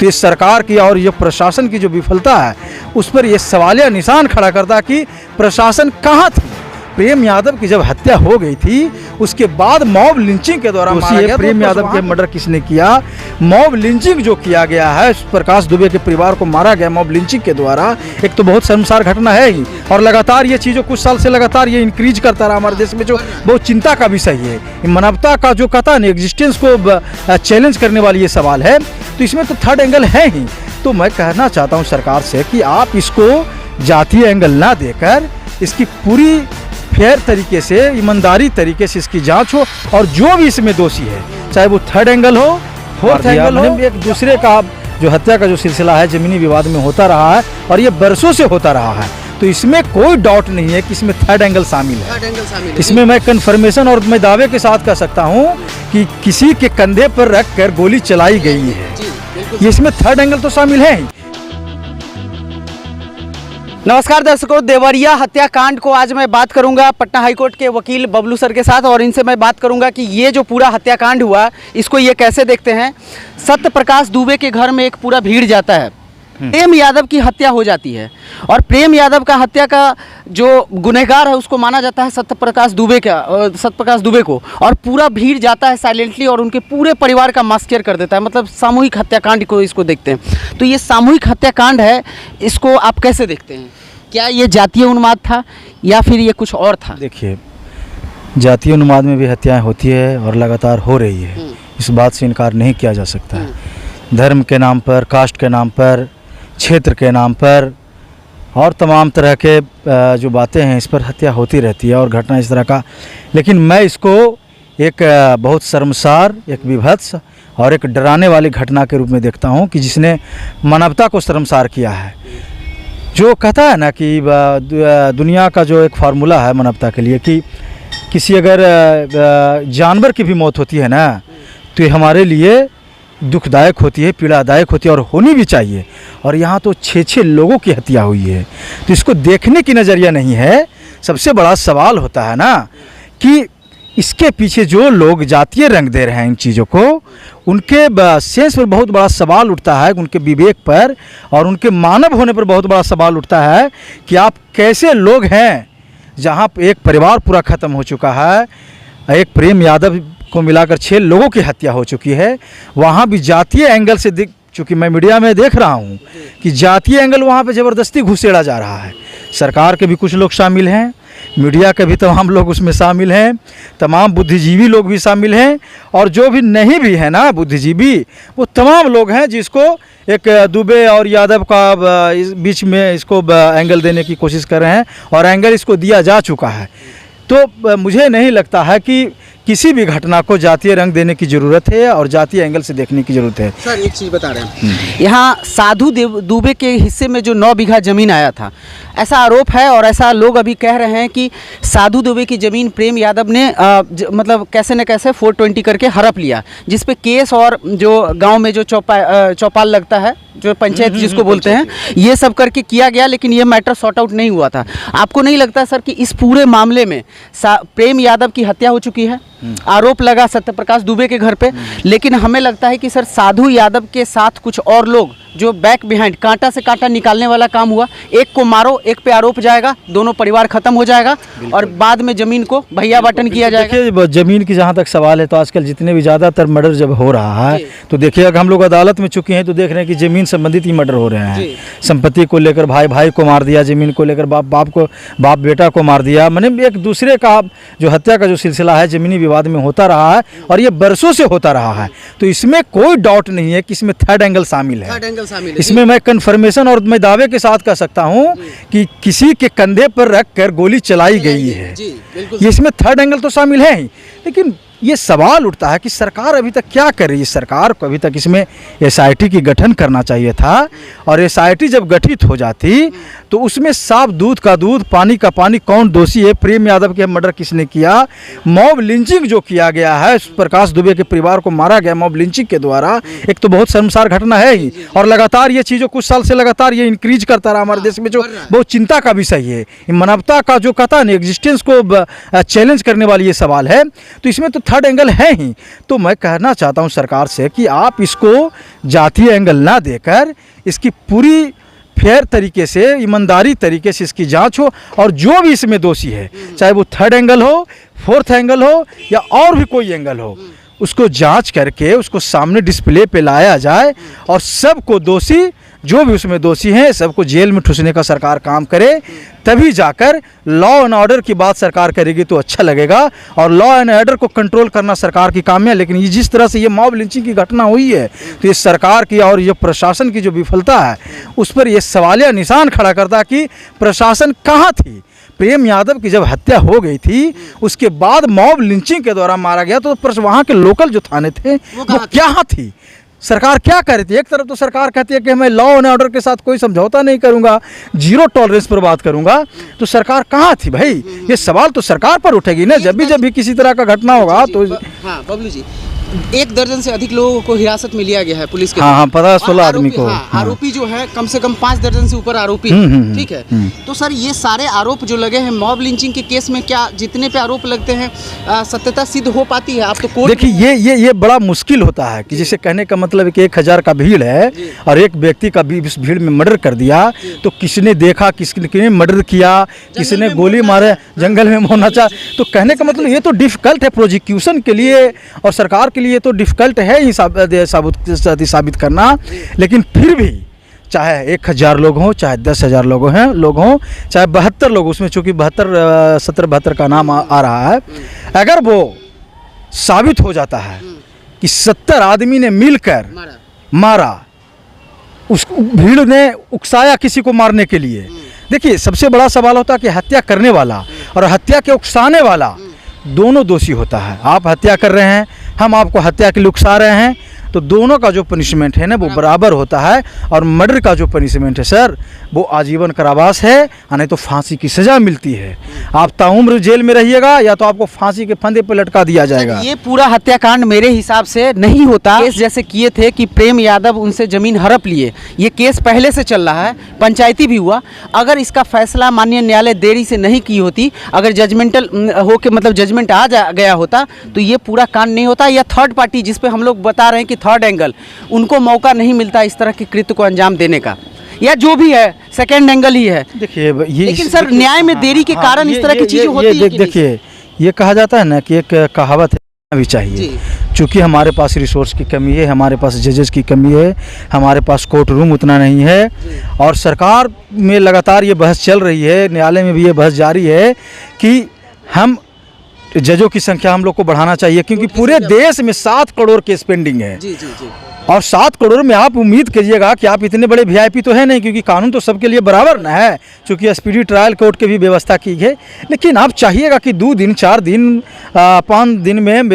तो ये सरकार की और ये प्रशासन की जो विफलता है उस पर ये सवालिया निशान खड़ा करता है कि प्रशासन कहाँ थी। प्रेम यादव की जब हत्या हो गई थी उसके बाद मॉब लिंचिंग के दौरान मारा गया। प्रेम यादव के मर्डर किसने किया? मॉब लिंचिंग जो किया गया है, प्रकाश दुबे के परिवार को मारा गया मॉब लिंचिंग के द्वारा, एक तो बहुत शर्मसार घटना है ही। और लगातार ये चीज़ों कुछ साल से लगातार ये इंक्रीज करता रहा हमारे देश में, जो बहुत चिंता का विषय है। मानवता का जो कहता है एग्जिस्टेंस को चैलेंज करने वाली ये सवाल है, तो इसमें तो थर्ड एंगल है ही। तो मैं कहना चाहता हूँ सरकार से कि आप इसको जातीय एंगल ना देकर इसकी पूरी फेयर तरीके से, ईमानदारी तरीके से इसकी जांच हो, और जो भी इसमें दोषी है, चाहे वो थर्ड एंगल हो, फोर्थ एंगल हो, एक दूसरे का जो हत्या का जो सिलसिला है जमीनी विवाद में होता रहा है और ये बरसों से होता रहा है, तो इसमें कोई डाउट नहीं है कि इसमें थर्ड एंगल शामिल है। इसमें मैं कन्फर्मेशन और मैं दावे के साथ कह सकता हूँ कि किसी के कंधे पर रख कर गोली चलाई गई है, इसमें थर्ड एंगल तो शामिल है ही। नमस्कार दर्शकों, देवरिया हत्याकांड को आज मैं बात करूंगा पटना हाईकोर्ट के वकील बबलू सर के साथ, और इनसे मैं बात करूंगा कि ये जो पूरा हत्याकांड हुआ इसको ये कैसे देखते हैं। सत्य प्रकाश दुबे के घर में एक पूरा भीड़ जाता है, प्रेम यादव की हत्या हो जाती है, और प्रेम यादव का हत्या का जो गुनहगार है उसको माना जाता है सत्य प्रकाश दुबे को, और पूरा भीड़ जाता है साइलेंटली और उनके पूरे परिवार का मास्कर कर देता है। मतलब सामूहिक हत्याकांड को इसको देखते हैं। तो ये सामूहिक हत्याकांड है, इसको आप कैसे देखते हैं? क्या ये जातीय उन्माद था या फिर ये कुछ और था? देखिए, जातीय उन्माद में भी हत्याएं होती है और लगातार हो रही है, इस बात से इनकार नहीं किया जा सकता है। धर्म के नाम पर, कास्ट के नाम पर, क्षेत्र के नाम पर और तमाम तरह के जो बातें हैं इस पर हत्या होती रहती है और घटना इस तरह का। लेकिन मैं इसको एक बहुत शर्मसार, एक विभत्स और एक डराने वाली घटना के रूप में देखता हूं कि जिसने मानवता को शर्मसार किया है। जो कहता है ना कि दुनिया का जो एक फार्मूला है मानवता के लिए कि किसी अगर जानवर की भी मौत होती है ना तो ये हमारे लिए दुखदायक होती है, पीड़ादायक होती है और होनी भी चाहिए। और यहाँ तो 6 लोगों की हत्या हुई है, तो इसको देखने की नज़रिया नहीं है। सबसे बड़ा सवाल होता है ना कि इसके पीछे जो लोग जातीय रंग दे रहे हैं इन चीज़ों को, उनके सेंस पर बहुत बड़ा सवाल उठता है, उनके विवेक पर और उनके मानव होने पर बहुत बड़ा सवाल उठता है कि आप कैसे लोग हैं जहाँ एक परिवार पूरा ख़त्म हो चुका है, एक प्रेम यादव को मिलाकर 6 लोगों की हत्या हो चुकी है, वहाँ भी जातीय एंगल से चूँकि मैं मीडिया में देख रहा हूँ कि जातीय एंगल वहाँ पे ज़बरदस्ती घुसेड़ा जा रहा है। सरकार के भी कुछ लोग शामिल हैं, मीडिया के भी तमाम लोग उसमें शामिल हैं, तमाम बुद्धिजीवी लोग भी शामिल हैं, और जो भी नहीं भी है ना बुद्धिजीवी, वो तमाम लोग हैं जिसको एक दुबे और यादव का इस बीच में इसको एंगल देने की कोशिश कर रहे हैं, और एंगल इसको दिया जा चुका है। तो मुझे नहीं लगता है कि किसी भी घटना को जातीय रंग देने की ज़रूरत है और जातीय एंगल से देखने की ज़रूरत है। सर एक चीज़ बता रहे हैं, यहाँ साधु दुबे के हिस्से में जो 9 बीघा ज़मीन आया था, ऐसा आरोप है और ऐसा लोग अभी कह रहे हैं कि साधु दुबे की ज़मीन प्रेम यादव ने मतलब कैसे न कैसे 420 करके हड़प लिया, जिस पे केस और जो गांव में जो चौपाल लगता है, जो पंचायत जिसको बोलते हैं, ये सब करके किया गया, लेकिन ये मैटर सॉर्ट आउट नहीं हुआ था। आपको नहीं लगता सर कि इस पूरे मामले में प्रेम यादव की हत्या हो चुकी है? आरोप लगा सत्य प्रकाश दुबे के घर पे, लेकिन हमें लगता है कि सर साधु यादव के साथ कुछ और लोग जो बैक बिहाइंड कांटा से कांटा निकालने वाला काम हुआ। एक को मारो, एक पे आरोप जाएगा, दोनों परिवार खत्म हो जाएगा और बाद में जमीन को भैया बटन किया जाएगा। देखिए, जमीन की जहाँ तक सवाल है तो आजकल जितने भी ज़्यादातर मर्डर जब हो रहा है तो देखिए, अगर हम लोग अदालत में चुके हैं तो देख रहे हैं कि ज़मीन संबंधित ही मर्डर हो रहे हैं। संपत्ति को लेकर भाई को मार दिया, ज़मीन को लेकर बाप बेटा को मार दिया, मैंने एक दूसरे का जो हत्या का जो सिलसिला है ज़मीनी विवाद में होता रहा है और ये बरसों से होता रहा है। तो इसमें कोई डाउट नहीं है कि इसमें थर्ड एंगल शामिल है। इसमें मैं कन्फर्मेशन और मैं दावे के साथ कह सकता हूँ कि किसी के कंधे पर रख कर गोली चलाई गई है, इसमें थर्ड एंगल तो शामिल है ही। लेकिन ये सवाल उठता है कि सरकार अभी तक क्या कर रही है। सरकार को अभी तक इसमें SIT की गठन करना चाहिए था, और SIT जब गठित हो जाती तो उसमें साफ दूध का दूध, पानी का पानी, कौन दोषी है, प्रेम यादव के मर्डर किसने किया, मॉब लिंचिंग जो किया गया है, प्रकाश दुबे के परिवार को मारा गया मॉब लिंचिंग के द्वारा, एक तो बहुत शर्मसार घटना है ही। और लगातार ये चीज़ों कुछ साल से लगातार ये इंक्रीज करता रहा हमारे देश में, जो बहुत चिंता का विषय है। मानवता का जो कहता है एग्जिस्टेंस को चैलेंज करने वाली ये सवाल है, तो इसमें तो थर्ड एंगल है ही। तो मैं कहना चाहता हूँ सरकार से कि आप इसको जातीय एंगल ना देकर इसकी पूरी फेयर तरीके से, ईमानदारी तरीके से इसकी जांच हो, और जो भी इसमें दोषी है, चाहे वो थर्ड एंगल हो, फोर्थ एंगल हो या और भी कोई एंगल हो, उसको जांच करके उसको सामने डिस्प्ले पे लाया जाए और सबको दोषी, जो भी उसमें दोषी हैं, सबको जेल में ठूसने का सरकार काम करे। तभी जाकर लॉ एंड ऑर्डर की बात सरकार करेगी तो अच्छा लगेगा, और लॉ एंड ऑर्डर को कंट्रोल करना सरकार की काम है। लेकिन ये जिस तरह से ये मॉब लिंचिंग की घटना हुई है, तो ये सरकार की और ये प्रशासन की जो विफलता है उस पर ये सवालिया निशान खड़ा करता है कि प्रशासन कहाँ थी। प्रेम यादव की जब हत्या हो गई थी, उसके बाद मॉब लिंचिंग के दौरान मारा गया, तो वहाँ के लोकल जो थाने थे वो क्या थी, सरकार क्या कर रही थी। एक तरफ तो सरकार कहती है कि मैं लॉ एंड ऑर्डर के साथ कोई समझौता नहीं करूंगा, जीरो टॉलरेंस पर बात करूंगा, तो सरकार कहाँ थी भाई। ये सवाल तो सरकार पर उठेगी ना जब भी किसी तरह का घटना होगा। तो हाँ बबलू जी, 1 दर्जन से अधिक लोगों को हिरासत में लिया गया है पुलिस के। हाँ, 15-16 आदमी को। हाँ, आरोपी जो है कम से कम 5 दर्जन से ऊपर आरोपी, ठीक है। तो सर ये सारे आरोप जो लगे हैं मॉब लिंचिंग के केस में, क्या जितने पे आरोप लगते हैं सत्यता सिद्ध हो पाती है? आप तो कोर्ट देखिए ये बड़ा मुश्किल होता है कि जैसे कहने का मतलब है कि 1000 का भीड़ है और एक व्यक्ति का भी इस भीड़ में मर्डर कर दिया, तो किसने देखा, किसने मर्डर किया, किसने गोली मारे, जंगल में होना चाह, तो कहने का मतलब ये तो डिफिकल्ट है प्रोसिक्यूशन के लिए और सरकार के लिए तो डिफिकल्ट है ही साबित करना। लेकिन फिर भी चाहे 1000 लोग हों, चाहे 10,000 लोग हों, चाहे 72 लोग, उसमें चूंकि 72 का नाम आ रहा है, अगर वो साबित हो जाता है कि 70 आदमी ने मिलकर मारा, उस भीड़ ने उकसाया किसी को मारने के लिए। देखिए सबसे बड़ा सवाल होता है कि हत्या करने वाला और हत्या के उकसाने वाला दोनों दोषी होता है। आप हत्या कर रहे हैं, हम आपको हत्या के लिए उकसा रहे हैं, तो दोनों का जो पनिशमेंट है ना वो बराबर होता है। और मर्डर का जो पनिशमेंट है सर, वो आजीवन कारावास है, नहीं तो फांसी की सज़ा मिलती है। आप ताउम्र जेल में रहिएगा या तो आपको फांसी के फंदे पर लटका दिया जाएगा। ये पूरा हत्याकांड मेरे हिसाब से नहीं होता। केस जैसे किए थे कि प्रेम यादव उनसे ज़मीन हड़प लिए, ये केस पहले से चल रहा है, पंचायती भी हुआ। अगर इसका फैसला माननीय न्यायालय देरी से नहीं की होती, अगर जजमेंटल हो के मतलब जजमेंट आ गया होता, तो ये पूरा कांड नहीं होता। या थर्ड पार्टी जिस पे हम लोग बता रहे हैं कि थर्ड एंगल, उनको मौका नहीं मिलता इस तरह के कृत्य को अंजाम देने का, या जो भी है सेकंड एंगल ही है। देखिए ये लेकिन सर न्याय में देरी के कारण इस तरह की चीजें होती है। देखिए ये कहा जाता है ना कि एक कहावत है भी चाहिए, चूँकि हमारे पास रिसोर्स की कमी है, हमारे पास जजेस की कमी है, हमारे पास कोर्ट रूम उतना नहीं है, और सरकार में लगातार ये बहस चल रही है, न्यायालय में भी ये बहस जारी है कि हम जजों की संख्या हम लोग को बढ़ाना चाहिए, क्योंकि पूरे देश में 7 करोड़ केस पेंडिंग है। और 7 करोड़ में आप उम्मीद करिएगा कि आप इतने बड़े वीआईपी तो है नहीं, क्योंकि कानून तो सबके लिए बराबर ना है, क्योंकि स्पीडी ट्रायल कोर्ट की भी व्यवस्था की है। लेकिन आप चाहिएगा कि 2 दिन 4 दिन 5 दिन में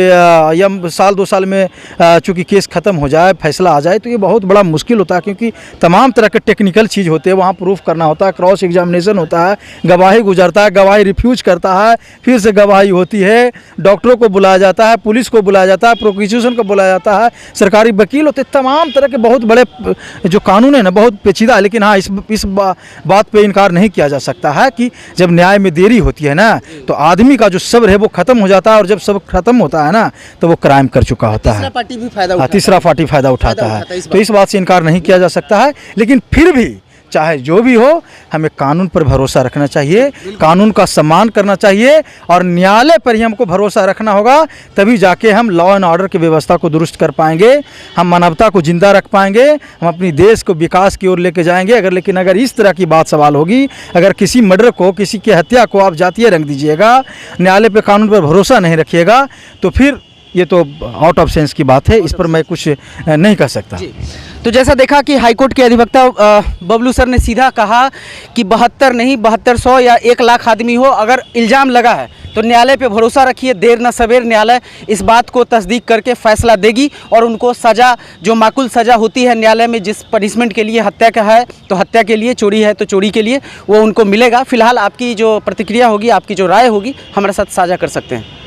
या साल 2 साल में चूँकि केस ख़त्म हो जाए, फैसला आ जाए, तो ये बहुत बड़ा मुश्किल होता है, क्योंकि तमाम तरह के टेक्निकल चीज़ होते हैं, वहाँ प्रूफ करना होता है, क्रॉस एग्जामिनेशन होता है, गवाही गुजरता है, गवाही रिफ्यूज करता है, फिर से गवाही होती है, डॉक्टरों को बुलाया जाता है, पुलिस को बुलाया जाता है, प्रोसिक्यूशन को बुलाया जाता है, सरकारी वकील होते, तमाम तरह के बहुत बड़े जो कानून है ना बहुत पेचीदा है। लेकिन हाँ इस बात पे इनकार नहीं किया जा सकता है कि जब न्याय में देरी होती है ना, तो आदमी का जो सब्र है वो ख़त्म हो जाता है, और जब सब्र खत्म होता है ना तो वो क्राइम कर चुका होता है। तीसरा पार्टी फ़ायदा उठाता है। तो इस बात से इनकार नहीं किया जा सकता है। लेकिन फिर भी चाहे जो भी हो, हमें कानून पर भरोसा रखना चाहिए, कानून का सम्मान करना चाहिए, और न्यायालय पर ही हमको भरोसा रखना होगा, तभी जाके हम लॉ एंड ऑर्डर की व्यवस्था को दुरुस्त कर पाएंगे, हम मानवता को जिंदा रख पाएंगे, हम अपनी देश को विकास की ओर लेके जाएंगे। लेकिन अगर इस तरह की बात सवाल होगी, अगर किसी मर्डर को, किसी की हत्या को आप जातीय रंग दीजिएगा, न्यायालय पर कानून पर भरोसा नहीं रखिएगा, तो फिर ये तो आउट ऑफ सेंस की बात है, इस पर मैं कुछ नहीं कह सकता। तो जैसा देखा कि हाईकोर्ट के अधिवक्ता बबलू सर ने सीधा कहा कि 72 नहीं 7200 या 1 लाख आदमी हो, अगर इल्ज़ाम लगा है तो न्यायालय पे भरोसा रखिए, देर न सवेर न्यायालय इस बात को तस्दीक करके फैसला देगी, और उनको सज़ा जो माकूल सज़ा होती है न्यायालय में, जिस पनिशमेंट के लिए हत्या का है तो हत्या के लिए, चोरी है तो चोरी के लिए, वो उनको मिलेगा। फिलहाल आपकी जो प्रतिक्रिया होगी, आपकी जो राय होगी, हमारे साथ साझा कर सकते हैं।